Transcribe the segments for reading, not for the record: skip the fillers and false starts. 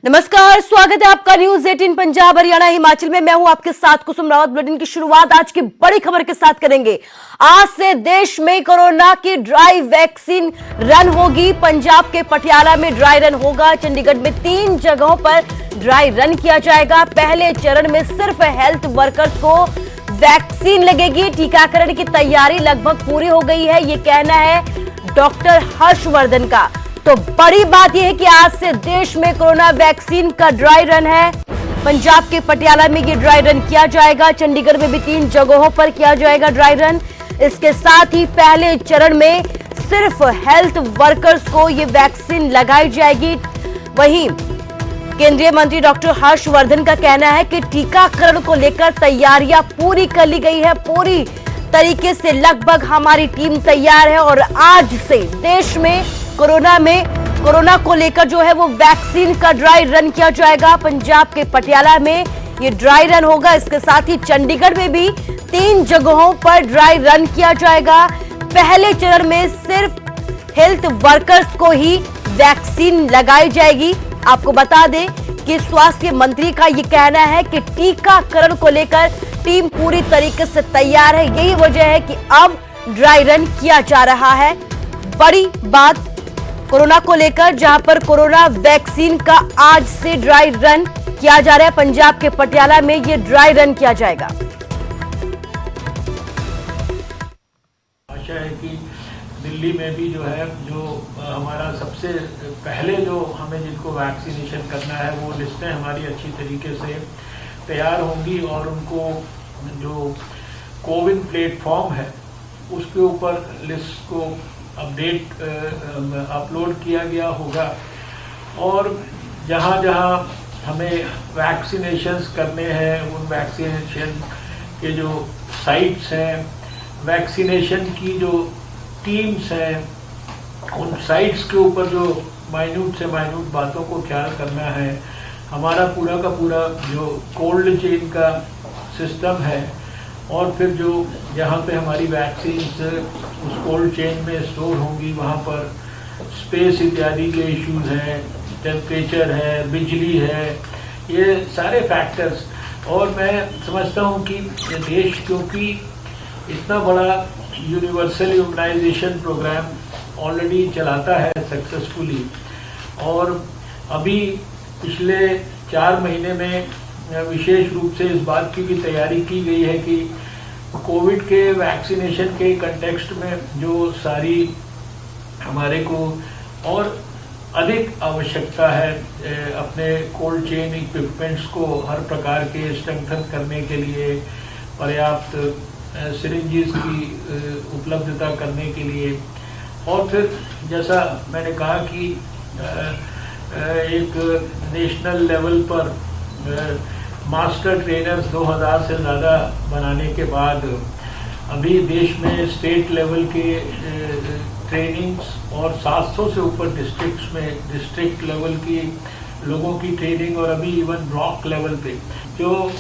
नमस्कार, स्वागत है आपका न्यूज 18 पंजाब हरियाणा हिमाचल में। मैं हूं आपके साथ कुसुम रावत। बुलेटिन की शुरुआत आज की बड़ी खबर के साथ करेंगे। आज से देश में कोरोना की ड्राई वैक्सीन रन होगी। पंजाब के पटियाला में ड्राई रन होगा। चंडीगढ़ में 3 जगहों पर ड्राई रन किया जाएगा। पहले चरण में सिर्फ हेल्थ वर्कर्स को वैक्सीन लगेगी। टीकाकरण की तैयारी लगभग पूरी हो गई है, ये कहना है डॉक्टर हर्षवर्धन का। तो बड़ी बात यह है कि आज से देश में कोरोना वैक्सीन का ड्राई रन है। पंजाब के पटियाला में ये ड्राई रन किया जाएगा। चंडीगढ़ में भी 3 जगहों पर किया जाएगा ड्राई रन। इसके साथ ही पहले चरण में सिर्फ हेल्थ वर्कर्स को ये वैक्सीन लगाई जाएगी। वहीं केंद्रीय मंत्री डॉक्टर हर्षवर्धन का कहना है कि टीकाकरण को लेकर तैयारियां पूरी कर ली गई है। पूरी तरीके से लगभग हमारी टीम तैयार है और आज से देश में कोरोना को लेकर जो है वो वैक्सीन का ड्राई रन किया जाएगा। पंजाब के पटियाला में ये ड्राई रन होगा। इसके साथ ही चंडीगढ़ में भी 3 जगहों पर ड्राई रन किया जाएगा। पहले चरण में सिर्फ हेल्थ वर्कर्स को ही वैक्सीन लगाई जाएगी। आपको बता दें कि स्वास्थ्य मंत्री का ये कहना है कि टीकाकरण को लेकर टीम पूरी तरीके से तैयार है। यही वजह है कि अब ड्राई रन किया जा रहा है। बड़ी बात कोरोना को लेकर, जहां पर कोरोना वैक्सीन का आज से ड्राई रन किया जा रहा है। पंजाब के पटियाला में ये ड्राई रन किया जाएगा। आशा है कि दिल्ली में भी जो है, जो हमारा सबसे पहले जो हमें जिनको वैक्सीनेशन करना है वो लिस्टें हमारी अच्छी तरीके से तैयार होंगी और उनको जो कोविन प्लेटफॉर्म है उसके ऊपर लिस्ट को अपलोड किया गया होगा। और जहाँ जहाँ हमें वैक्सीनेशंस करने हैं उन वैक्सीनेशन के जो साइट्स हैं, वैक्सीनेशन की जो टीम्स हैं, उन साइट्स के ऊपर जो माइन्यूट से माइन्यूट बातों को ख्याल करना है। हमारा पूरा का पूरा जो कोल्ड चेन का सिस्टम है और फिर जो जहाँ पे हमारी वैक्सीन उस कोल्ड चेन में स्टोर होंगी वहाँ पर स्पेस इत्यादि के इश्यूज हैं, टेम्परेचर है, बिजली है, ये सारे फैक्टर्स। और मैं समझता हूँ कि देश क्योंकि इतना बड़ा यूनिवर्सल इम्यूनाइजेशन प्रोग्राम ऑलरेडी चलाता है सक्सेसफुली, और अभी पिछले 4 महीने में विशेष रूप से इस बात की भी तैयारी की गई है कि कोविड के वैक्सीनेशन के कंटेक्स्ट में जो सारी हमारे को और अधिक आवश्यकता है अपने कोल्ड चेन इक्विपमेंट्स को हर प्रकार के स्ट्रेंथन करने के लिए, पर्याप्त सिरिंजेस की उपलब्धता करने के लिए। और फिर जैसा मैंने कहा कि एक नेशनल लेवल पर मास्टर ट्रेनर्स 2000 से ज़्यादा बनाने के बाद अभी देश में स्टेट लेवल के ट्रेनिंग्स और 700 से ऊपर डिस्ट्रिक्ट्स में डिस्ट्रिक्ट लेवल की लोगों की ट्रेनिंग, और अभी इवन ब्लॉक लेवल पे जो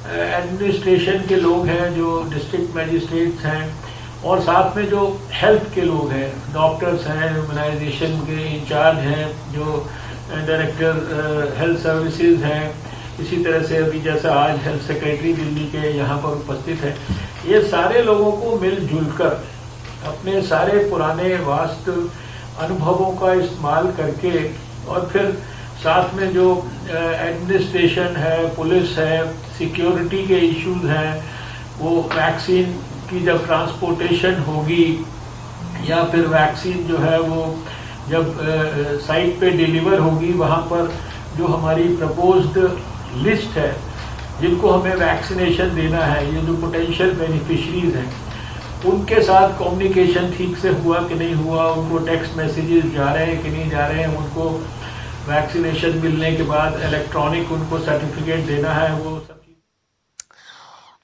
एडमिनिस्ट्रेशन के लोग हैं, जो डिस्ट्रिक्ट मैजिस्ट्रेट्स हैं, और साथ में जो हेल्थ के लोग हैं, डॉक्टर्स हैं, इम्यूनाइजेशन के इंचार्ज हैं, जो डायरेक्टर हेल्थ सर्विसेज हैं, इसी तरह से अभी जैसा आज हेल्थ सेक्रेटरी दिल्ली के यहाँ पर उपस्थित है, ये सारे लोगों को मिलजुल कर अपने सारे पुराने वास्तु अनुभवों का इस्तेमाल करके, और फिर साथ में जो एडमिनिस्ट्रेशन है, पुलिस है, सिक्योरिटी के इश्यूज हैं, वो वैक्सीन की जब ट्रांसपोर्टेशन होगी या फिर वैक्सीन जो है वो जब साइट पे डिलीवर होगी, वहाँ पर जो हमारी प्रपोज्ड लिस्ट है जिनको हमें वैक्सीनेशन देना है, ये जो पोटेंशियल बेनिफिशरीज हैं, उनके साथ कम्युनिकेशन ठीक से हुआ कि नहीं हुआ, उनको टेक्स्ट मैसेजेस जा रहे हैं कि नहीं जा रहे हैं, उनको वैक्सीनेशन मिलने के बाद इलेक्ट्रॉनिक उनको सर्टिफिकेट देना है, वो सब।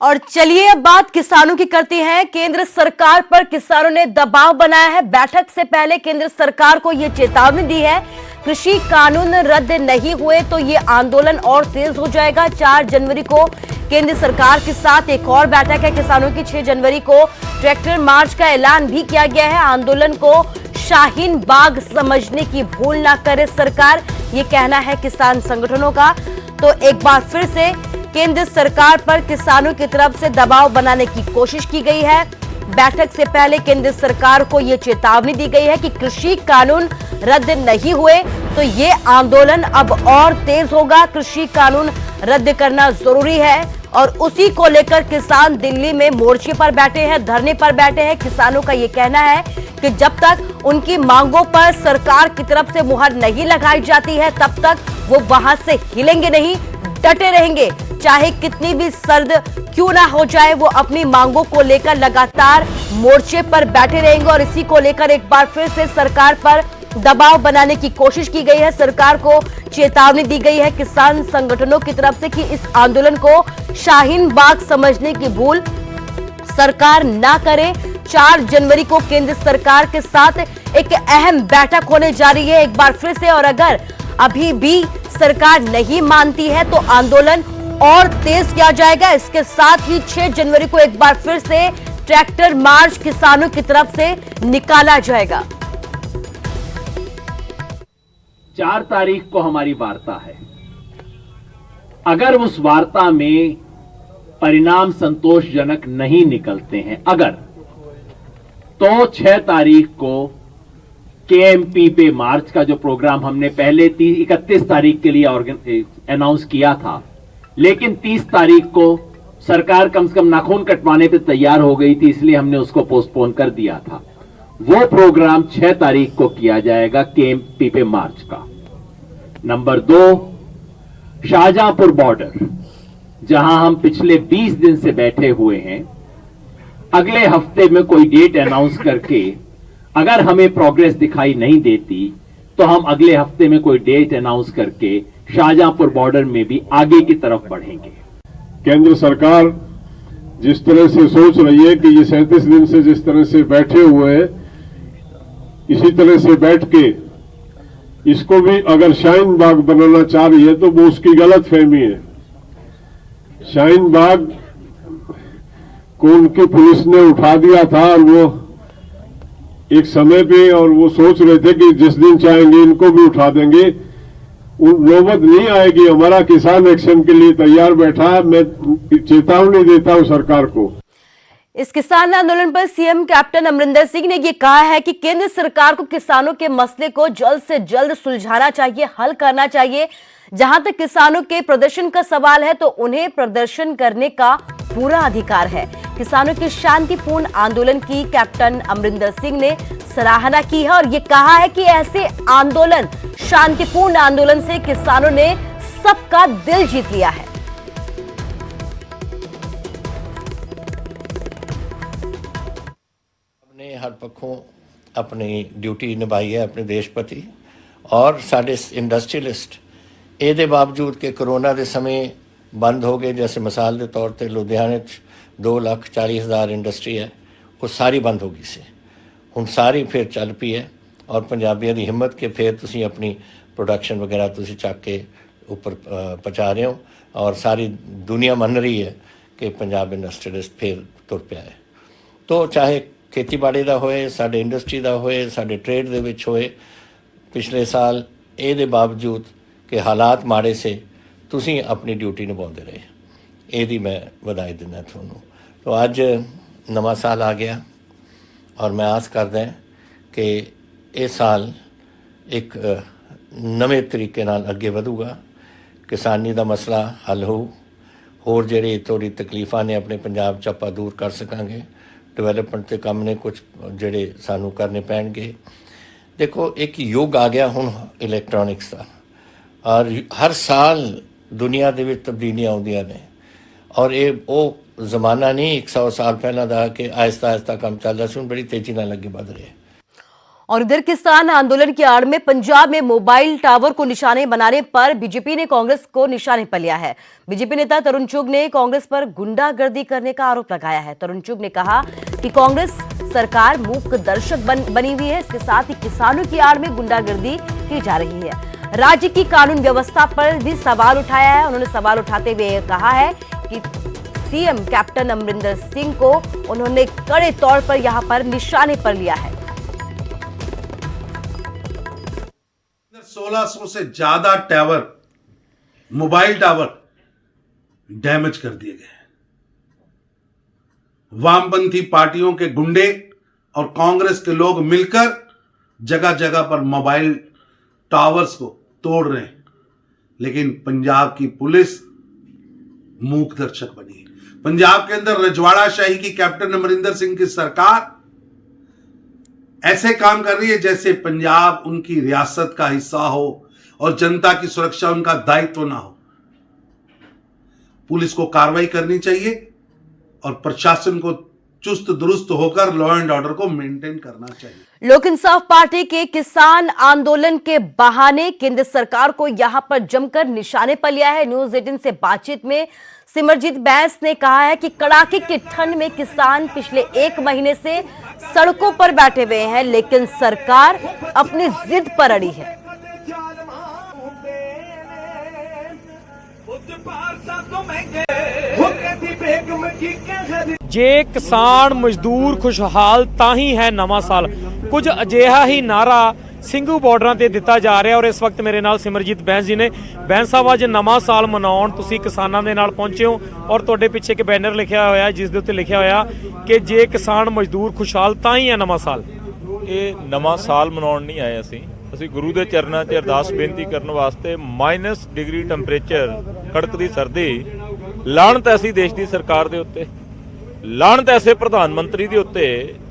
और चलिए अब बात किसानों की करते हैं। केंद्र सरकार पर किसानों ने दबाव बनाया है। बैठक से पहले केंद्र सरकार को यह चेतावनी दी है, कृषि कानून रद्द नहीं हुए तो ये आंदोलन और तेज हो जाएगा। 4 जनवरी को केंद्र सरकार के साथ एक और बैठक है किसानों की। 6 जनवरी को ट्रैक्टर मार्च का ऐलान भी किया गया है। आंदोलन को शाहीन बाग समझने की भूल ना करे सरकार, ये कहना है किसान संगठनों का। तो एक बार फिर से केंद्र सरकार पर किसानों की तरफ से दबाव बनाने की कोशिश की गई है। बैठक से पहले केंद्र सरकार को यह चेतावनी दी गई है कि कृषि कानून रद्द नहीं हुए तो ये आंदोलन अब और तेज होगा। कृषि कानून रद्द करना जरूरी है और उसी को लेकर किसान दिल्ली में मोर्चे पर बैठे हैं, धरने पर बैठे हैं। किसानों का ये कहना है कि जब तक उनकी मांगों पर सरकार की तरफ से मुहर नहीं लगाई जाती है तब तक वो वहां से हिलेंगे नहीं, डटे रहेंगे। चाहे कितनी भी सर्द क्यों ना हो जाए, वो अपनी मांगों को लेकर लगातार मोर्चे पर बैठे रहेंगे। और इसी को लेकर एक बार फिर से सरकार पर दबाव बनाने की कोशिश की गई है। सरकार को चेतावनी दी गई है किसान संगठनों की तरफ से कि इस आंदोलन को शाहीन बाग समझने की भूल सरकार ना करे। 4 जनवरी को केंद्र सरकार के साथ एक अहम बैठक होने जा रही है एक बार फिर से, और अगर अभी भी सरकार नहीं मानती है तो आंदोलन और तेज किया जाएगा। इसके साथ ही 6 जनवरी को एक बार फिर से ट्रैक्टर मार्च किसानों की तरफ से निकाला जाएगा। 4 तारीख को हमारी वार्ता है। अगर उस वार्ता में परिणाम संतोषजनक नहीं निकलते हैं तो 6 तारीख को केएमपी पे मार्च का जो प्रोग्राम हमने पहले 31 तारीख के लिए अनाउंस किया था, लेकिन 30 तारीख को सरकार कम से कम नाखून कटवाने पे तैयार हो गई थी, इसलिए हमने उसको पोस्टपोन कर दिया था। वो प्रोग्राम 6 तारीख को किया जाएगा केएमपी पे मार्च का। नंबर 2, शाहजहांपुर बॉर्डर, जहां हम पिछले 20 दिन से बैठे हुए हैं, अगले हफ्ते में कोई डेट अनाउंस करके अगर हमें प्रोग्रेस दिखाई नहीं देती तो हम अगले हफ्ते में कोई डेट अनाउंस करके शाहजहांपुर बॉर्डर में भी आगे की तरफ बढ़ेंगे। केंद्र सरकार जिस तरह से सोच रही है कि ये 37 दिन से जिस तरह से बैठे हुए हैं, इसी तरह से बैठ के इसको भी अगर शाहीन बाग बनाना चाह रही है तो वो उसकी गलत फहमी है। शाहीन बाग को उनकी पुलिस ने उठा दिया था और वो एक समय पे, और वो सोच रहे थे कि जिस दिन चाहेंगे इनको भी उठा देंगे। नौबत नहीं आएगी। हमारा किसान एक्शन के लिए तैयार बैठा है। मैं चेतावनी देता हूं सरकार को। इस किसान आंदोलन पर सीएम कैप्टन अमरिंदर सिंह ने यह कहा है कि केंद्र सरकार को किसानों के मसले को जल्द से जल्द सुलझाना चाहिए, हल करना चाहिए। जहां तक किसानों के प्रदर्शन का सवाल है तो उन्हें प्रदर्शन करने का पूरा अधिकार है। किसानों के शांतिपूर्ण आंदोलन की कैप्टन अमरिंदर सिंह ने सराहना की है और ये कहा है कि ऐसे आंदोलन, शांतिपूर्ण आंदोलन से किसानों ने सबका दिल जीत लिया है। हमने हर पक्षों अपनी ड्यूटी निभाई है अपने देश प्रति, और साढ़े इंडस्ट्रीलिस्ट ਇਹਦੇ बावजूद कि कोरोना के समय बंद हो गए, जैसे मिसाल के तौर पर लुधियाने 2,40,000 इंडस्ट्री है, वो सारी बंद हो गई से हुण सारी फिर चल पई है। और पंजाबियों की हिम्मत के फिर तुसी अपनी प्रोडक्शन वगैरह तुसी चक के ऊपर पहुँचा रहे हो, और सारी दुनिया मन रही है कि पंजाब इंडस्ट्रीलिस्ट फिर तुर पिया है। तो चाहे खेतीबाड़ी का होए, साडे इंडस्ट्री का होए, साडे ट्रेड दे विच होए, पिछले साल ਇਹਦੇ बावजूद कि हालात माड़े से तुसी अपनी ड्यूटी निभाते रहे, यही मैं बधाई दिना थोनों। तो अज नवा साल आ गया और मैं आस करदा कि इस साल एक नवे तरीके नाल अगे वधूगा, किसानी का मसला हल हो, होर जिहड़ी थोड़ी तकलीफां ने अपने पंजाब च आपां दूर कर सकांगे, डिवेलपमेंट के काम ने कुछ जिहड़े सानू करने पैणगे। देखो एक युग आ गया हुण इलैक्ट्रॉनिक्स का, और हर साल दुनिया दे विच तब्दीलियां आउंदियां ने, और ये वो जमाना नहीं 100 साल पहला दा कि आहिस्ता आहिस्ता काम चलदा सी, हुण बड़ी तेजी नाल अगे वध रहा है। और इधर किसान आंदोलन की आड़ में पंजाब में मोबाइल टावर को निशाने बनाने पर बीजेपी ने कांग्रेस को निशाने पर लिया है। बीजेपी नेता तरुण चुग ने कांग्रेस पर गुंडागर्दी करने का आरोप लगाया है। तरुण चुग ने कहा कि कांग्रेस सरकार मूक दर्शक बनी हुई है, इसके साथ ही किसानों की आड़ में गुंडागर्दी की जा रही है। राज्य की कानून व्यवस्था पर भी सवाल उठाया है। उन्होंने सवाल उठाते हुए कहा है कि सीएम कैप्टन अमरिंदर सिंह को उन्होंने कड़े तौर पर यहां पर निशाने पर लिया है। 1600 से ज्यादा टावर, मोबाइल टावर डैमेज कर दिए गए। वामपंथी पार्टियों के गुंडे और कांग्रेस के लोग मिलकर जगह जगह पर मोबाइल टावर्स को तोड़ रहे हैं, लेकिन पंजाब की पुलिस मूक दर्शक बनी है। पंजाब के अंदर रजवाड़ा शाही की कैप्टन अमरिंदर सिंह की सरकार ऐसे काम कर रही है जैसे पंजाब उनकी रियासत का हिस्सा हो और जनता की सुरक्षा उनका दायित्व ना हो। पुलिस को कार्रवाई करनी चाहिए और प्रशासन को चुस्त दुरुस्त होकर लॉ एंड ऑर्डर को मेंटेन करना चाहिए। लोक इंसाफ पार्टी के किसान आंदोलन के बहाने केंद्र सरकार को यहां पर जमकर निशाने पर लिया है। न्यूज 18 से बातचीत में सिमरजीत बैंस ने कहा है कि कड़ाके की ठंड में किसान पिछले 1 महीने से सड़कों पर बैठे हुए हैं, लेकिन सरकार अपनी जिद पर अड़ी है। ਜੇ ਕਿਸਾਨ ਮਜ਼ਦੂਰ ਖੁਸ਼ਹਾਲ ਤਾਂ ਹੀ ਹੈ ਨਵਾਂ ਸਾਲ, ਕੁਝ ਅਜਿਹਾ ਹੀ ਨਾਰਾ ਸਿੰਘੂ ਬਾਰਡਰਾਂ ਤੇ ਦਿੱਤਾ ਜਾ ਰਿਹਾ। ਔਰ ਇਸ ਵਕਤ ਮੇਰੇ ਨਾਲ ਸਿਮਰਜੀਤ ਬੈਂਸ ਜੀ ਨੇ। ਬੈਂਸ ਸਾਹਿਬ, ਅੱਜ ਨਵਾਂ ਸਾਲ ਮਨਾਉਣ ਤੁਸੀਂ ਕਿਸਾਨਾਂ ਦੇ ਨਾਲ ਪਹੁੰਚੇ ਹੋ ਔਰ ਤੁਹਾਡੇ ਪਿੱਛੇ ਇੱਕ ਬੈਨਰ ਲਿਖਿਆ ਹੋਇਆ ਜਿਸ ਦੇ ਉੱਤੇ ਲਿਖਿਆ ਹੋਇਆ ਕਿ ਜੇ ਕਿਸਾਨ ਮਜ਼ਦੂਰ ਖੁਸ਼ਹਾਲ ਤਾਂ ਹੀ ਹੈ ਨਵਾਂ ਸਾਲ। ਇਹ ਨਵਾਂ ਸਾਲ ਮਨਾਉਣ ਨਹੀਂ ਆਏ ਅਸੀਂ ਗੁਰੂ ਦੇ ਚਰਨਾਂ 'ਚ ਅਰਦਾਸ ਬੇਨਤੀ ਕਰਨ ਵਾਸਤੇ ਮਾਈਨਸ ਡਿਗਰੀ ਟੈਂਪਰੇਚਰ, ਕੜਕਦੀ ਸਰਦੀ, ਲਾਹਨਤ ਐਸੀ ਦੇਸ਼ ਦੀ ਸਰਕਾਰ ਦੇ ਉੱਤੇ, ਲਾਹਨਤ ਐਸੇ ਪ੍ਰਧਾਨ ਮੰਤਰੀ ਦੇ ਉੱਤੇ।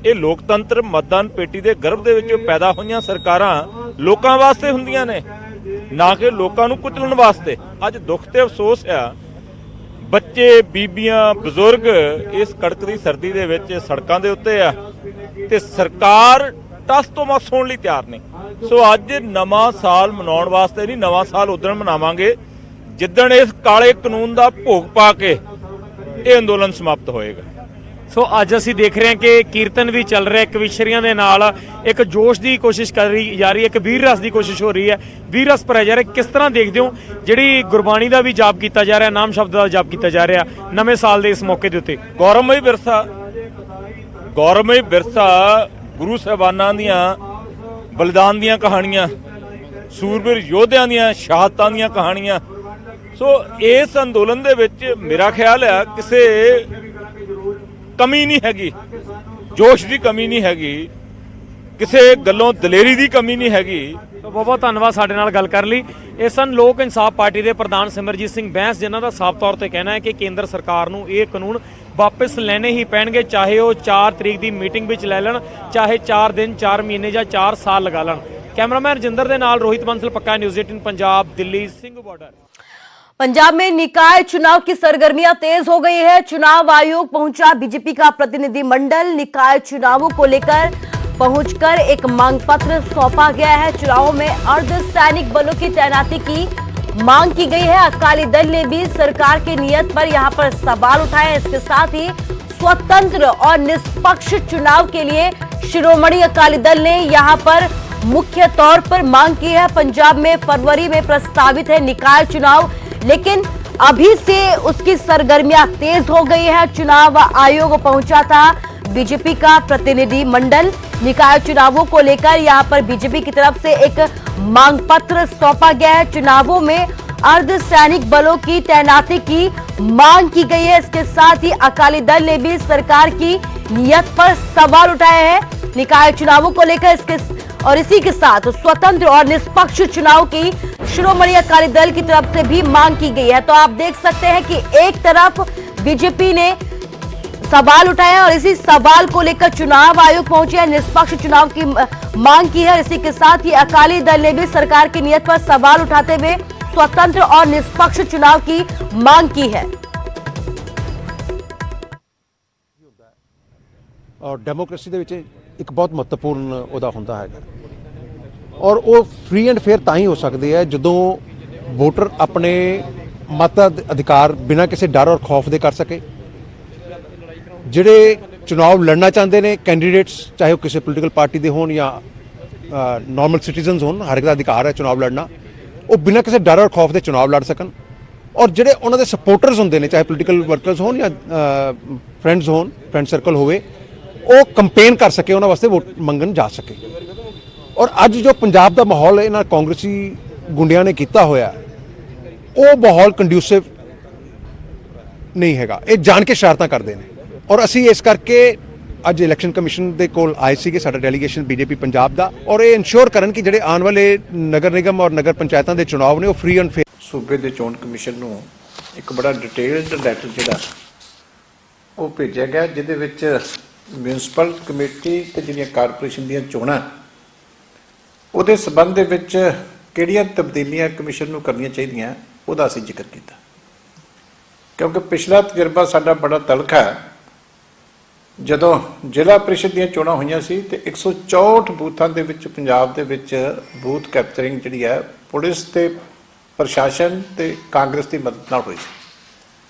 ਇਹ ਲੋਕਤੰਤਰ ਮਤਦਾਨ ਪੇਟੀ ਦੇ ਗਰਭ ਦੇ ਵਿੱਚੋਂ ਪੈਦਾ ਹੋਈਆਂ ਸਰਕਾਰਾਂ ਲੋਕਾਂ ਵਾਸਤੇ ਹੁੰਦੀਆਂ ਨੇ, ਨਾ ਕਿ ਲੋਕਾਂ ਨੂੰ ਕੁਚਲਣ ਵਾਸਤੇ। ਅੱਜ ਦੁੱਖ ਤੇ ਅਫਸੋਸ ਆ, ਬੱਚੇ, ਬੀਬੀਆਂ, ਬਜ਼ੁਰਗ ਇਸ ਕੜਕਦੀ ਸਰਦੀ ਦੇ ਵਿੱਚ ਸੜਕਾਂ ਦੇ ਉੱਤੇ ਆ ਤੇ ਸਰਕਾਰ ਟਸ ਤੋਂ ਮਸ ਹੋਣ ਲਈ ਤਿਆਰ ਨਹੀਂ। ਸੋ ਅੱਜ ਨਵਾਂ ਸਾਲ ਮਨਾਉਣ ਵਾਸਤੇ ਨਹੀਂ, ਨਵਾਂ ਸਾਲ ਉਦਣ ਮਨਾਵਾਂਗੇ ਜਿੱਦਣ ਇਸ ਕਾਲੇ ਕਾਨੂੰਨ ਦਾ ਭੋਗ ਪਾ ਕੇ ਇਹ ਅੰਦੋਲਨ ਸਮਾਪਤ ਹੋਏਗਾ। ਸੋ ਅੱਜ ਅਸੀਂ ਦੇਖ ਰਹੇ ਹਾਂ ਕਿ ਕੀਰਤਨ ਵੀ ਚੱਲ ਰਿਹਾ, ਇੱਕ ਵਿਸ਼ਰੀਆਂ ਦੇ ਨਾਲ ਇੱਕ ਜੋਸ਼ ਦੀ ਕੋਸ਼ਿਸ਼ ਕਰ ਰਹੀ ਜਾ ਰਹੀ ਹੈ, ਇੱਕ ਵੀਰ ਰਸ ਦੀ ਕੋਸ਼ਿਸ਼ ਹੋ ਰਹੀ ਹੈ, ਵੀਰ ਰਸ ਭਰਿਆ ਜਾ ਰਿਹਾ। ਕਿਸ ਤਰ੍ਹਾਂ ਦੇਖਦੇ ਹੋ ਜਿਹੜੀ ਗੁਰਬਾਣੀ ਦਾ ਵੀ ਜਾਪ ਕੀਤਾ ਜਾ ਰਿਹਾ, ਨਾਮ ਸ਼ਬਦ ਦਾ ਜਾਪ ਕੀਤਾ ਜਾ ਰਿਹਾ ਨਵੇਂ ਸਾਲ ਦੇ ਇਸ ਮੌਕੇ ਦੇ ਉੱਤੇ? ਗੌਰਵਮਈ ਵਿਰਸਾ ਗੁਰੂ ਸਾਹਿਬਾਨਾਂ ਦੀਆਂ ਬਲਿਦਾਨ ਦੀਆਂ ਕਹਾਣੀਆਂ, ਸੂਰਬੀਰ ਯੋਧਿਆਂ ਦੀਆਂ ਸ਼ਹਾਦਤਾਂ ਦੀਆਂ ਕਹਾਣੀਆਂ। ਸੋ ਇਸ ਅੰਦੋਲਨ ਦੇ ਵਿੱਚ ਮੇਰਾ ਖਿਆਲ ਆ ਕਿਸੇ ਕਮੀ ਨਹੀਂ ਹੈਗੀ, ਜੋਸ਼ ਦੀ ਕਮੀ ਨਹੀਂ ਹੈਗੀ, ਕਿਸੇ ਗੱਲੋਂ ਦਲੇਰੀ ਦੀ ਕਮੀ ਨਹੀਂ ਹੈਗੀ। ਬਹੁਤ ਬਹੁਤ ਧੰਨਵਾਦ ਸਾਡੇ ਨਾਲ ਗੱਲ ਕਰਨ ਲਈ। ਇਹ ਸਨ ਲੋਕ ਇਨਸਾਫ ਪਾਰਟੀ ਦੇ ਪ੍ਰਧਾਨ ਸਿਮਰਜੀਤ ਸਿੰਘ ਬੈਂਸ, ਜਿਨ੍ਹਾਂ ਦਾ ਸਾਫ਼ ਤੌਰ ਤੇ ਕਹਿਣਾ ਹੈ ਕਿ ਕੇਂਦਰ ਸਰਕਾਰ ਨੂੰ ਇਹ ਕਾਨੂੰਨ ਵਾਪਸ ਲੈਣੇ ਹੀ ਪੈਣਗੇ, ਚਾਹੇ ਉਹ 4 ਤਰੀਕ ਦੀ ਮੀਟਿੰਗ ਵਿੱਚ ਲੈ ਲੈਣ, ਚਾਹੇ 4 ਦਿਨ, 4 ਮਹੀਨੇ ਜਾਂ 4 ਸਾਲ ਲਗਾ ਲੈਣ। कैमरामैन जिंदर दे नाल रोहित बंसल, पक्का न्यूज़ 18 पंजाब, दिल्ली, सिंघू बॉर्डर। पंजाब में निकाय चुनाव की सरगर्मियां तेज हो गई है। चुनाव आयोग पहुंचा बीजेपी का प्रतिनिधि मंडल। निकाय चुनावों को लेकर पहुंचकर एक मांग पत्र सौंपा गया है। चुनावों में अर्धसैनिक बलों की तैनाती की मांग की गई है। अकाली दल ने भी सरकार की नीयत पर यहां पर सवाल उठाए। इसके साथ ही स्वतंत्र और निष्पक्ष चुनाव के लिए शिरोमणि अकाली दल ने यहां पर मुख्य तौर पर मांग की है। पंजाब में फरवरी में प्रस्तावित है निकाय चुनाव, लेकिन अभी से उसकी सरगर्मियां तेज हो गई है। चुनाव आयोग पहुंचा था बीजेपी का प्रतिनिधि मंडल। निकाय चुनावों को लेकर यहां पर बीजेपी की तरफ से एक मांग पत्र सौंपा गया है। चुनावों में अर्धसैनिक बलों की तैनाती की मांग की गई है। इसके साथ ही अकाली दल ने भी सरकार की नीयत पर सवाल उठाए हैं निकाय चुनावों को लेकर। और इसी के साथ स्वतंत्र और निष्पक्ष चुनाव की शिरोमणि अकाली दल की तरफ से भी मांग की गई है। तो आप देख सकते हैं कि एक तरफ बीजेपी ने सवाल उठाए और इसी सवाल को लेकर चुनाव आयोग पहुंचे हैं, निष्पक्ष चुनाव की मांग की है। इसी के साथ ही अकाली दल ने भी सरकार की नीयत पर सवाल उठाते हुए स्वतंत्र और निष्पक्ष चुनाव की मांग की है। और डेमोक्रेसी ਦੇ ਵਿੱਚ ਇੱਕ ਬਹੁਤ ਮਹੱਤਵਪੂਰਨ ਉਹਦਾ ਹੁੰਦਾ ਹੈਗਾ ਔਰ ਉਹ ਫ੍ਰੀ ਐਂਡ ਫੇਅਰ ਤਾਂ ਹੀ ਹੋ ਸਕਦੀ ਹੈ ਜਦੋਂ ਵੋਟਰ ਆਪਣੇ ਮਤ ਅਧਿਕਾਰ ਬਿਨਾਂ ਕਿਸੇ ਡਰ ਔਰ ਖੌਫ ਦੇ ਕਰ ਸਕੇ। ਜਿਹੜੇ ਚੁਣਾਵ ਲੜਨਾ ਚਾਹੁੰਦੇ ਨੇ ਕੈਂਡੀਡੇਟਸ, ਚਾਹੇ ਉਹ ਕਿਸੇ ਪੋਲੀਟੀਕਲ ਪਾਰਟੀ ਦੇ ਹੋਣ ਜਾਂ ਨਾਰਮਲ ਸਿਟੀਜ਼ਨਸ ਹੋਣ, ਹਰ ਇੱਕ ਦਾ ਅਧਿਕਾਰ ਹੈ ਚੁਣਾਵ ਲੜਨਾ, ਉਹ ਬਿਨਾਂ ਕਿਸੇ ਡਰ ਔਰ ਖੌਫ ਦੇ ਚੁਣਾਵ ਲੜ ਸਕਣ। ਔਰ ਜਿਹੜੇ ਉਹਨਾਂ ਦੇ ਸਪੋਰਟਰਸ ਹੁੰਦੇ ਨੇ, ਚਾਹੇ ਪੋਲੀਟੀਕਲ ਵਰਕਰਸ ਹੋਣ ਜਾਂ ਫਰੈਂਡਸ ਹੋਣ, ਫਰੈਂਡ ਸਰਕਲ ਹੋਵੇ, ਉਹ ਕੰਪੇਨ ਕਰ ਸਕੇ, ਉਹਨਾਂ ਵਾਸਤੇ ਵੋਟ ਮੰਗਣ ਜਾ ਸਕੇ। ਔਰ ਅੱਜ ਜੋ ਪੰਜਾਬ ਦਾ ਮਾਹੌਲ ਹੈ ਇਹਨਾਂ ਕਾਂਗਰਸੀ ਗੁੰਡਿਆਂ ਨੇ ਕੀਤਾ ਹੋਇਆ ਉਹ ਮਾਹੌਲ ਕੰਡਿਊਸਿਵ ਨਹੀਂ ਹੈਗਾ। ਇਹ ਜਾਣ ਕੇ ਸ਼ਰਾਰਤਾਂ ਕਰਦੇ ਨੇ ਔਰ ਅਸੀਂ ਇਸ ਕਰਕੇ ਅੱਜ ਇਲੈਕਸ਼ਨ ਕਮਿਸ਼ਨ ਦੇ ਕੋਲ ਆਏ ਸੀਗੇ, ਸਾਡਾ ਡੈਲੀਗੇਸ਼ਨ ਬੀਜੇਪੀ ਪੰਜਾਬ ਦਾ, ਔਰ ਇਹ ਇਨਸ਼ੋਰ ਕਰਨ ਕਿ ਜਿਹੜੇ ਆਉਣ ਵਾਲੇ ਨਗਰ ਨਿਗਮ ਔਰ ਨਗਰ ਪੰਚਾਇਤਾਂ ਦੇ ਚੁਣਾਵ ਨੇ ਉਹ ਫ੍ਰੀ ਐਂਡ ਫੇਅਰ। ਸੂਬੇ ਦੇ ਚੋਣ ਕਮਿਸ਼ਨ ਨੂੰ ਇੱਕ ਬੜਾ ਡਿਟੇਲਡ ਲੈਟਰ ਜਿਹੜਾ ਉਹ ਭੇਜਿਆ ਗਿਆ, ਜਿਹਦੇ ਵਿੱਚ ਮਿਊਨਿਸਪਲ ਕਮੇਟੀ ਤੇ ਜਿਹੜੀਆਂ ਕਾਰਪੋਰੇਸ਼ਨ ਦੀਆਂ ਚੋਣਾਂ ਉਹਦੇ ਸਬੰਧ ਦੇ ਵਿੱਚ ਕਿਹੜੀਆਂ ਤਬਦੀਲੀਆਂ ਕਮਿਸ਼ਨ ਨੂੰ ਕਰਨੀਆਂ ਚਾਹੀਦੀਆਂ ਉਹਦਾ ਅਸੀਂ ਜ਼ਿਕਰ ਕੀਤਾ, ਕਿਉਂਕਿ ਪਿਛਲਾ ਤਜਰਬਾ ਸਾਡਾ ਬੜਾ ਤਲਖਾ ਹੈ। ਜਦੋਂ ਜ਼ਿਲ੍ਹਾ ਪ੍ਰੀਸ਼ਦ ਦੀਆਂ ਚੋਣਾਂ ਹੋਈਆਂ ਸੀ ਤੇ 164 ਬੂਥਾਂ ਦੇ ਵਿੱਚ ਪੰਜਾਬ ਦੇ ਵਿੱਚ ਬੂਥ ਕੈਪਚਰਿੰਗ ਜਿਹੜੀ ਹੈ ਪੁਲਿਸ ਤੇ ਪ੍ਰਸ਼ਾਸਨ ਤੇ ਕਾਂਗਰਸ ਦੀ ਮਦਦ ਨਾਲ ਹੋਈ ਸੀ,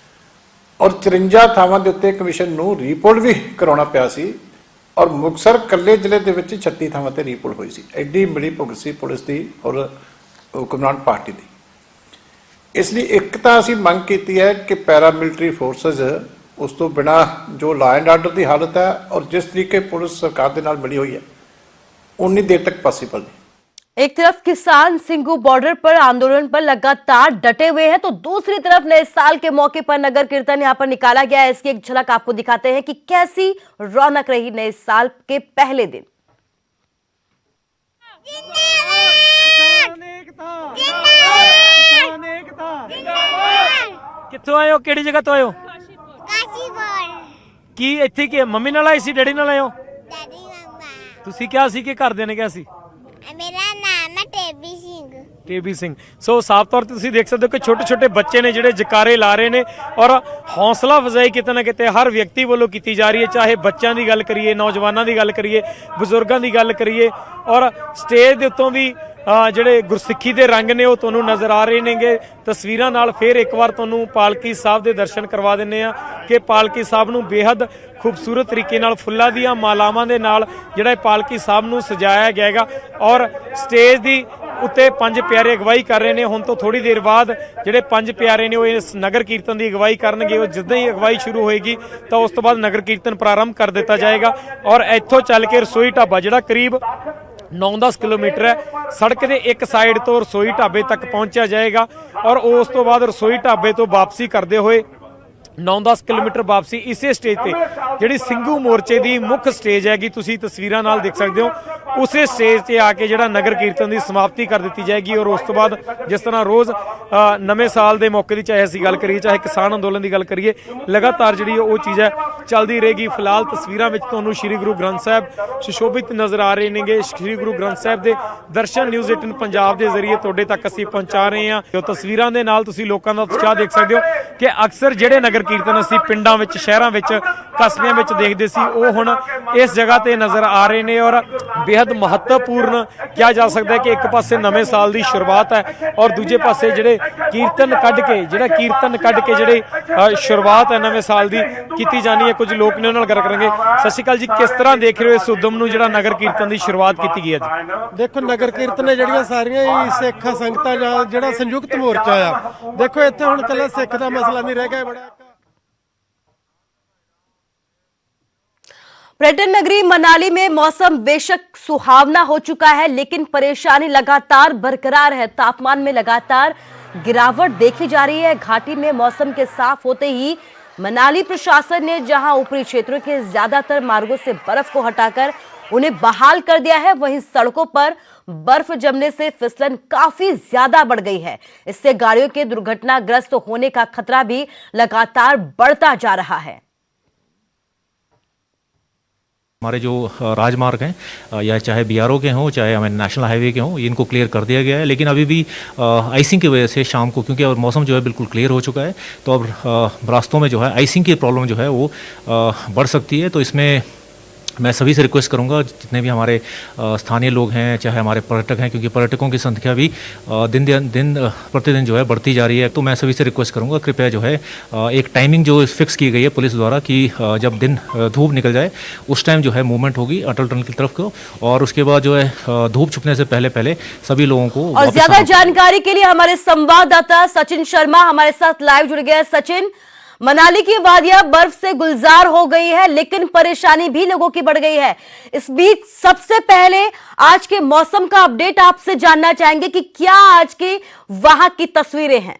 ਔਰ 54 ਥਾਵਾਂ ਦੇ ਉੱਤੇ ਕਮਿਸ਼ਨ ਨੂੰ ਰੀਪੋਲ ਵੀ ਕਰਾਉਣਾ ਪਿਆ ਸੀ, ਔਰ ਮੁਕਤਸਰ ਇਕੱਲੇ ਜ਼ਿਲ੍ਹੇ ਦੇ ਵਿੱਚ 36 ਥਾਵਾਂ ਤੇ ਰੀਪੋਲ ਹੋਈ ਸੀ। ਐਡੀ ਮਿਲੀ ਭੁਗਤ ਸੀ ਪੁਲਿਸ ਦੀ ਔਰ ਹੁਕਮਰਾਨ ਪਾਰਟੀ ਦੀ। ਇਸ ਲਈ ਇੱਕ ਤਾਂ ਅਸੀਂ ਮੰਗ ਕੀਤੀ ਹੈ ਕਿ ਪੈਰਾਮਿਲਟਰੀ ਫੋਰਸਸ ਉਸ ਤੋਂ ਬਿਨਾ ਜੋ ਲਾ ਐਂਡ ਆਰਡਰ ਦੀ ਹਾਲਤ ਹੈ ਔਰ ਜਿਸ ਤਰੀਕੇ ਪੁਲਿਸ ਸਰਕਾਰ ਦੇ ਨਾਲ ਮਿਲੀ ਹੋਈ ਹੈ उतनी देर तक पॉसिबल नहीं। एक तरफ किसान सिंघू बॉर्डर पर आंदोलन पर लगातार डटे हुए हैं तो दूसरी तरफ नए साल के मौके पर नगर कीर्तन यहां पर निकाला गया है। इसकी एक झलक आपको दिखाते हैं कि कैसी रौनक रही नए साल के पहले दिन। कित्थों आए हो, केड़ी जगह तो आए हो? की इत्थे की मम्मी नाल आए सी, डैडी नाल आए हो? ਤੁਸੀਂ ਕਿਹਾ ਸੀ ਕਿ ਘਰਦਿਆਂ ਨੇ ਕਿਹਾ ਸੀ? ਮੇਰਾ ਨਾਮ ਹੈ ਟੇਬੀ ਸਿੰਘ। ਟੇਬੀ ਸਿੰਘ। ਸੋ ਸਾਫ਼ ਤੌਰ ਤੇ ਤੁਸੀਂ ਦੇਖ ਸਕਦੇ ਹੋ ਕਿ ਛੋਟੇ ਛੋਟੇ ਬੱਚੇ ਨੇ ਜਿਹੜੇ ਜਕਾਰੇ ਲਾ ਰਹੇ ਨੇ ਔਰ ਹੌਸਲਾ ਅਫਜ਼ਾਈ ਕਿਤੇ ਨਾ ਕਿਤੇ ਹਰ ਵਿਅਕਤੀ ਵੱਲੋਂ ਕੀਤੀ ਜਾ ਰਹੀ ਹੈ, ਚਾਹੇ ਬੱਚਿਆਂ ਦੀ ਗੱਲ ਕਰੀਏ, ਨੌਜਵਾਨਾਂ ਦੀ ਗੱਲ ਕਰੀਏ, ਬਜ਼ੁਰਗਾਂ ਦੀ ਗੱਲ ਕਰੀਏ। ਔਰ ਸਟੇਜ ਦੇ ਉੱਤੋਂ ਵੀ ਜਿਹੜੇ ਗੁਰਸਿੱਖੀ ਦੇ ਰੰਗ ਨੇ ਉਹ ਤੁਹਾਨੂੰ ਨਜ਼ਰ ਆ ਰਹੇ ਨੇਗੇ। ਤਸਵੀਰਾਂ ਨਾਲ ਫਿਰ ਇੱਕ ਵਾਰ ਤੁਹਾਨੂੰ ਪਾਲਕੀ ਸਾਹਿਬ ਦੇ ਦਰਸ਼ਨ ਕਰਵਾ ਦਿੰਨੇ ਆ ਕਿ ਪਾਲਕੀ ਸਾਹਿਬ ਨੂੰ ਬੇਹੱਦ ਖੂਬਸੂਰਤ ਤਰੀਕੇ ਨਾਲ ਫੁੱਲਾਂ ਦੀਆਂ ਮਾਲਾਵਾਂ ਦੇ ਨਾਲ ਜਿਹੜਾ ਪਾਲਕੀ ਸਾਹਿਬ ਨੂੰ ਸਜਾਇਆ ਗਿਆ ਹੈਗਾ ਔਰ ਸਟੇਜ ਦੀ ਉੱਤੇ ਪੰਜ ਪਿਆਰੇ ਅਗਵਾਈ ਕਰ ਰਹੇ ਨੇ। ਹੁਣ ਤੋਂ ਥੋੜੀ ਦੇਰ ਬਾਅਦ ਜਿਹੜੇ ਪੰਜ ਪਿਆਰੇ ਨੇ ਉਹ ਇਸ ਨਗਰ ਕੀਰਤਨ ਦੀ ਅਗਵਾਈ ਕਰਨਗੇ। ਉਹ ਜਿੱਦਾਂ ਹੀ ਅਗਵਾਈ ਸ਼ੁਰੂ ਹੋਏਗੀ ਤਾਂ ਉਸ ਤੋਂ ਬਾਅਦ ਨਗਰ ਕੀਰਤਨ ਪ੍ਰਾਰੰਭ ਕਰ ਦਿੱਤਾ ਜਾਏਗਾ ਔਰ ਇੱਥੋਂ ਚੱਲ ਕੇ ਰਸੋਈ ਢਾਬਾ ਜਿਹੜਾ ਕਰੀਬ 9-10 ਕਿਲੋਮੀਟਰ ਹੈ, ਸੜਕ ਦੇ ਇੱਕ ਸਾਈਡ ਤੋਂ ਰਸੋਈ ਢਾਬੇ ਤੱਕ ਪਹੁੰਚਿਆ ਜਾਏਗਾ ਔਰ ਉਸ ਤੋਂ ਬਾਅਦ ਰਸੋਈ ਢਾਬੇ ਤੋਂ ਵਾਪਸੀ ਕਰਦੇ ਹੋਏ 9-10 ਕਿਲੋਮੀਟਰ ਵਾਪਸੀ ਇਸੇ ਸਟੇਜ ਤੇ ਜਿਹੜੀ ਸਿੰਘੂ ਮੋਰਚੇ ਦੀ ਮੁੱਖ ਸਟੇਜ ਹੈਗੀ, ਤੁਸੀਂ ਤਸਵੀਰਾਂ ਨਾਲ ਦੇਖ ਸਕਦੇ ਹੋ, ਉਸੇ ਸਟੇਜ ਤੇ ਆ ਕੇ ਜਿਹੜਾ ਨਗਰ ਕੀਰਤਨ ਦੀ ਸਮਾਪਤੀ ਕਰ ਦਿੱਤੀ ਜਾਏਗੀ। ਔਰ ਉਸ ਤੋਂ ਬਾਅਦ ਜਿਸ ਤਰ੍ਹਾਂ ਰੋਜ਼ ਨਵੇਂ ਸਾਲ ਦੇ ਮੌਕੇ ਦੀ ਚਾਹੇ ਅਸੀਂ ਗੱਲ ਕਰੀਏ, ਚਾਹੇ ਕਿਸਾਨ ਅੰਦੋਲਨ ਦੀ ਗੱਲ ਕਰੀਏ, ਲਗਾਤਾਰ ਜਿਹੜੀ ਉਹ ਚੀਜ਼ ਹੈ ਚੱਲਦੀ ਰਹੇਗੀ। ਫਿਲਹਾਲ ਤਸਵੀਰਾਂ ਵਿੱਚ ਤੁਹਾਨੂੰ ਸ਼੍ਰੀ ਗੁਰੂ ਗ੍ਰੰਥ ਸਾਹਿਬ ਸੁਸ਼ੋਭਿਤ ਨਜ਼ਰ ਆ ਰਹੇ ਨੇਗੇ। ਸ਼੍ਰੀ ਗੁਰੂ ਗ੍ਰੰਥ ਸਾਹਿਬ ਦੇ ਦਰਸ਼ਨ ਨਿਊਜ਼ 18 ਪੰਜਾਬ ਦੇ ਜ਼ਰੀਏ ਤੁਹਾਡੇ ਤੱਕ ਅਸੀਂ ਪਹੁੰਚਾ ਰਹੇ ਹਾਂ। ਜੋ ਤਸਵੀਰਾਂ ਦੇ ਨਾਲ ਤੁਸੀਂ ਲੋਕਾਂ ਦਾ ਉਤਸ਼ਾਹ ਦੇਖ ਸਕਦੇ ਹੋ ਕਿ ਅਕਸਰ ਜਿਹੜੇ ਨਗਰ ਕੀਰਤਨ ਅਸੀਂ ਪਿੰਡਾਂ ਵਿੱਚ, ਸ਼ਹਿਰਾਂ ਵਿੱਚ, ਕਸਬਿਆਂ ਵਿੱਚ ਦੇਖਦੇ ਸੀ ਉਹ ਹੁਣ ਇਸ ਜਗ੍ਹਾ ਤੇ ਨਜ਼ਰ ਆ ਰਹੇ ਨੇ ਔਰ ਬੇहद ਮਹੱਤਵਪੂਰਨ ਕਿਹਾ ਜਾ ਸਕਦਾ ਹੈ ਕਿ ਇੱਕ ਪਾਸੇ ਨਵੇਂ ਸਾਲ ਦੀ ਸ਼ੁਰੂਆਤ ਹੈ ਔਰ ਦੂਜੇ ਪਾਸੇ ਜਿਹੜੇ ਕੀਰਤਨ ਕੱਢ ਕੇ ਜਿਹੜੇ ਸ਼ੁਰੂਆਤ ਹੈ ਨਵੇਂ ਸਾਲ ਦੀ ਕੀਤੀ ਜਾਣੀ ਹੈ। ਕੁਝ ਲੋਕ ਨੇ ਉਹਨਾਂ ਨਾਲ ਗੱਲ ਕਰਾਂਗੇ। ਸਤਿ ਸ਼੍ਰੀ ਅਕਾਲ ਜੀ, ਕਿਸ ਤਰ੍ਹਾਂ ਦੇਖ ਰਹੇ ਹੋ ਇਸ ਉਦਮ ਨੂੰ ਜਿਹੜਾ ਨਗਰ ਕੀਰਤਨ ਦੀ ਸ਼ੁਰੂਆਤ ਕੀਤੀ ਗਈ ਹੈ ਜੀ? ਦੇਖੋ ਨਗਰ ਕੀਰਤਨ ਜਿਹੜੀਆਂ ਸਾਰੀਆਂ ਹੀ ਸਿੱਖ ਸੰਗਤਾਂ ਜਾਂ ਜਿਹੜਾ ਸੰਯੁਕਤ ਮੋਰਚਾ ਆ, ਦੇਖੋ ਇੱਥੇ ਹੁਣ ਕੱਲਾ ਸਿੱਖ ਦਾ ਮਸਲਾ ਨਹੀਂ ਰਹਿ ਗਿਆ। ਬੜਾ पर्यटन नगरी मनाली में मौसम बेशक सुहावना हो चुका है लेकिन परेशानी लगातार बरकरार है। तापमान में लगातार गिरावट देखी जा रही है। घाटी में मौसम के साफ होते ही मनाली प्रशासन ने जहां ऊपरी क्षेत्रों के ज्यादातर मार्गों से बर्फ को हटाकर उन्हें बहाल कर दिया है, वहीं सड़कों पर बर्फ जमने से फिसलन काफी ज्यादा बढ़ गई है। इससे गाड़ियों के दुर्घटनाग्रस्त होने का खतरा भी लगातार बढ़ता जा रहा है। हमारे जो राजमार्ग हैं या चाहे बीआरओ के हों चाहे हमें नेशनल हाईवे के हों, इनको क्लियर कर दिया गया है। लेकिन अभी भी आइसिंग की वजह से शाम को, क्योंकि अब मौसम जो है बिल्कुल क्लियर हो चुका है, तो अब रास्तों में जो है आइसिंग की प्रॉब्लम जो है वो बढ़ सकती है। तो इसमें मैं सभी से रिक्वेस्ट करूंगा, जितने भी हमारे स्थानीय लोग हैं, चाहे हमारे पर्यटक हैं, क्योंकि पर्यटकों की संख्या भी दिन प्रतिदिन जो है बढ़ती जा रही है, तो मैं सभी से रिक्वेस्ट करूंगा कृपया जो है एक टाइमिंग जो फिक्स की गई है पुलिस द्वारा कि जब दिन धूप निकल जाए उस टाइम जो है मूवमेंट होगी अटल टनल की तरफ को, और उसके बाद जो है धूप छुपने से पहले सभी लोगों को। और ज्यादा जानकारी के लिए हमारे संवाददाता सचिन शर्मा हमारे साथ लाइव जुड़ गए। सचिन, मनाली की वादियां बर्फ से गुलजार हो गई है, लेकिन परेशानी भी लोगों की बढ़ गई है। इस बीच सबसे पहले आज के मौसम का अपडेट आपसे जानना चाहेंगे कि क्या आज की वहां की तस्वीरें हैं।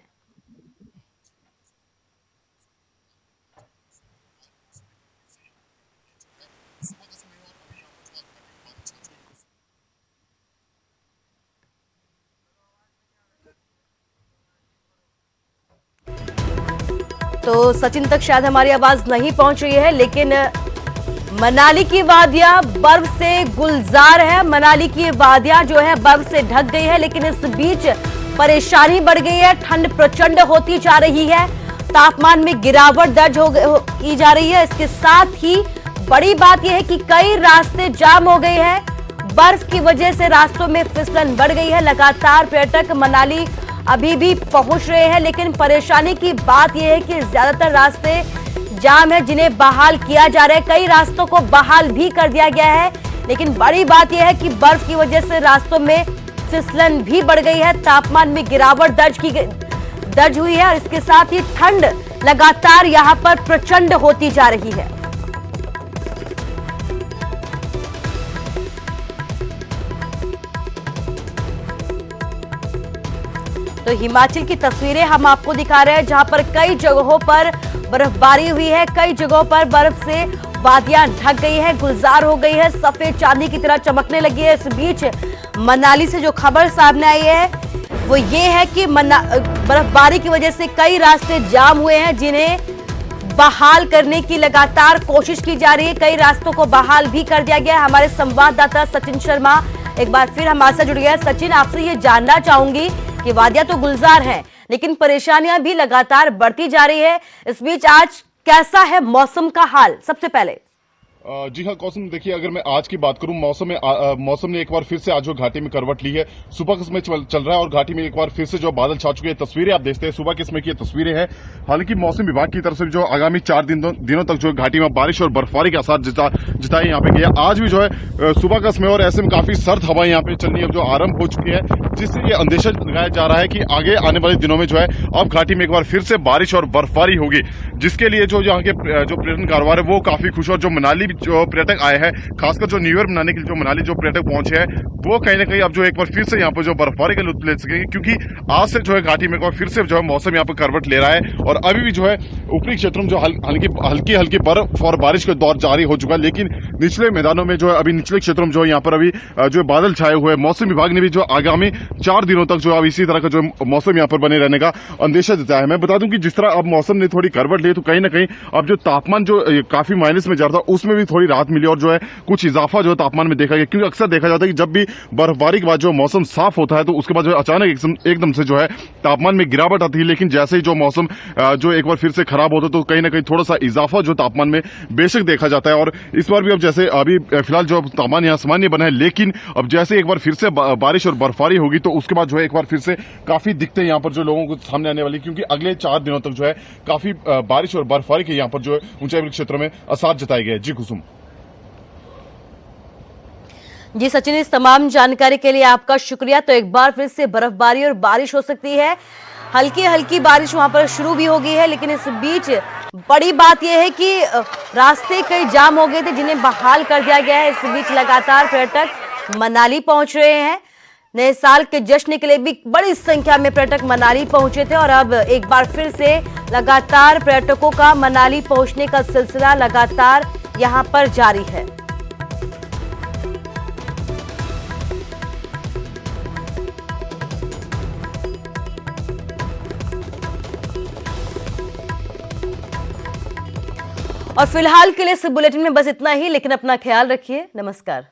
तो सचिन तक शायद हमारी आवाज नहीं पहुंच रही है, लेकिन मनाली की वादियां बर्फ से गुलजार है। मनाली की वादियां जो है बर्फ से ढक गई है, लेकिन इस बीच परेशानी बढ़ गई है। ठंड प्रचंड होती जा रही है, तापमान में गिरावट दर्ज की जा रही है। इसके साथ ही बड़ी बात यह है कि कई रास्ते जाम हो गए हैं। बर्फ की वजह से रास्तों में फिसलन बढ़ गई है। लगातार पर्यटक मनाली अभी भी पहुंच रहे हैं, लेकिन परेशानी की बात यह है कि ज्यादातर रास्ते जाम है, जिन्हें बहाल किया जा रहा है। कई रास्तों को बहाल भी कर दिया गया है, लेकिन बड़ी बात यह है कि बर्फ की वजह से रास्तों में फिसलन भी बढ़ गई है। तापमान में गिरावट दर्ज हुई है और इसके साथ ही ठंड लगातार यहां पर प्रचंड होती जा रही है। तो हिमाचल की तस्वीरें हम आपको दिखा रहे हैं, जहां पर कई जगहों पर बर्फबारी हुई है, कई जगहों पर बर्फ से वादियां ढक गई है, गुलजार हो गई है, सफेद चांदी की तरह चमकने लगी है। इस बीच मनाली से जो खबर सामने आई है वो ये है कि बर्फबारी की वजह से कई रास्ते जाम हुए हैं, जिन्हें बहाल करने की लगातार कोशिश की जा रही है। कई रास्तों को बहाल भी कर दिया गया है। हमारे संवाददाता सचिन शर्मा एक बार फिर हमारे साथ जुड़ गया है। सचिन, आपसे ये जानना चाहूंगी कि वादियां तो गुलजार हैं, लेकिन परेशानियां भी लगातार बढ़ती जा रही है। इस बीच आज कैसा है मौसम का हाल? सबसे पहले जी हाँ कौसम, देखिए अगर मैं आज की बात करूं, मौसम ने एक बार फिर से आज जो घाटी में करवट ली है। सुबह का समय चल रहा है और घाटी में एक बार फिर से जो बादल छा चुके हैं। तस्वीरें आप देखते हैं, सुबह के समय की तस्वीरें हैं। हालांकि मौसम विभाग की तरफ से जो आगामी 4 दिनों तक जो घाटी में बारिश और बर्फबारी के आसार जताए यहाँ पे गया। आज भी जो है सुबह का समय और ऐसे में काफी सर्द हवाएं यहाँ पे चलनी अब जो आरंभ हो चुकी है, जिससे ये अंदेशा लगाया जा रहा है कि आगे आने वाले दिनों में जो है अब घाटी में एक बार फिर से बारिश और बर्फबारी होगी, जिसके लिए जो यहाँ के जो पर्यटन कारोबार है वो काफी खुश। और जो मनाली जो पर्यटक आए हैं, खासकर जो न्यू ईयर मनाने के लिए जो मनाली जो पर्यटक पहुंचे हैं, वो कहीं ना कहीं अब जो एक बार फिर से यहाँ पर जो बर्फबारी का लुत्फ ले सकेंगे, क्योंकि आज से जो है घाटी में एक बार फिर से जो है मौसम यहाँ पर करवट ले रहा है। और अभी भी जो है ऊपरी क्षेत्रों में जो हल्की बर्फ और बारिश का दौर जारी हो चुका है, लेकिन निचले मैदानों में जो है अभी निचले क्षेत्रों में जो है यहाँ पर अभी जो बादल छाए हुए हैं। मौसम विभाग ने भी जो आगामी 4 दिनों तक जो अब इसी तरह का जो मौसम यहाँ पर बने रहने का अंदेशा जताया है। मैं बता दूं कि जिस तरह अब मौसम ने थोड़ी करवट ली, तो कहीं ना कहीं अब जो तापमान जो काफी माइनस में जा रहा था, उसमें भी थोड़ी राहत मिली और जो है कुछ इजाफा जो है तापमान में देखा गया। क्योंकि अक्सर देखा जाता है कि जब भी बर्फबारी के बाद जो मौसम साफ होता है, तो उसके बाद जो अचानक एकदम से जो है तापमान में गिरावट आती है। लेकिन जैसे ही जो मौसम जो एक बार फिर से खराब होता है, तो कहीं ना कहीं थोड़ा सा इजाफा जो तापमान में बेशक देखा जाता है। और इस बार भी अब जैसे अभी फिलहाल जो तापमान यहाँ सामान्य बना है, लेकिन अब जैसे एक बार फिर से बारिश और बर्फबारी होगी, तो उसके बाद जो है एक बार फिर से काफी दिक्कतें यहाँ पर जो लोगों को सामने आने वाली, क्योंकि अगले 4 दिनों तक जो है काफी बारिश और बर्फबारी के यहाँ पर जो है ऊंचाई क्षेत्रों में आसार जताए गए। जी कुसुम। जी सचिन, इस तमाम जानकारी के लिए आपका शुक्रिया। तो एक बार फिर से बर्फबारी और बारिश हो सकती है, हल्की बारिश वहां पर शुरू भी हो गई है, लेकिन इस बीच बड़ी बात यह है कि रास्ते कई जाम हो गए थे, जिन्हें बहाल कर दिया गया है। इस बीच लगातार पर्यटक मनाली पहुंच रहे हैं। नए साल के जश्न के लिए भी बड़ी संख्या में पर्यटक मनाली पहुंचे थे और अब एक बार फिर से लगातार पर्यटकों का मनाली पहुंचने का सिलसिला लगातार यहां पर जारी है। और फिलहाल के लिए इस बुलेटिन में बस इतना ही, लेकिन अपना ख्याल रखिए। नमस्कार।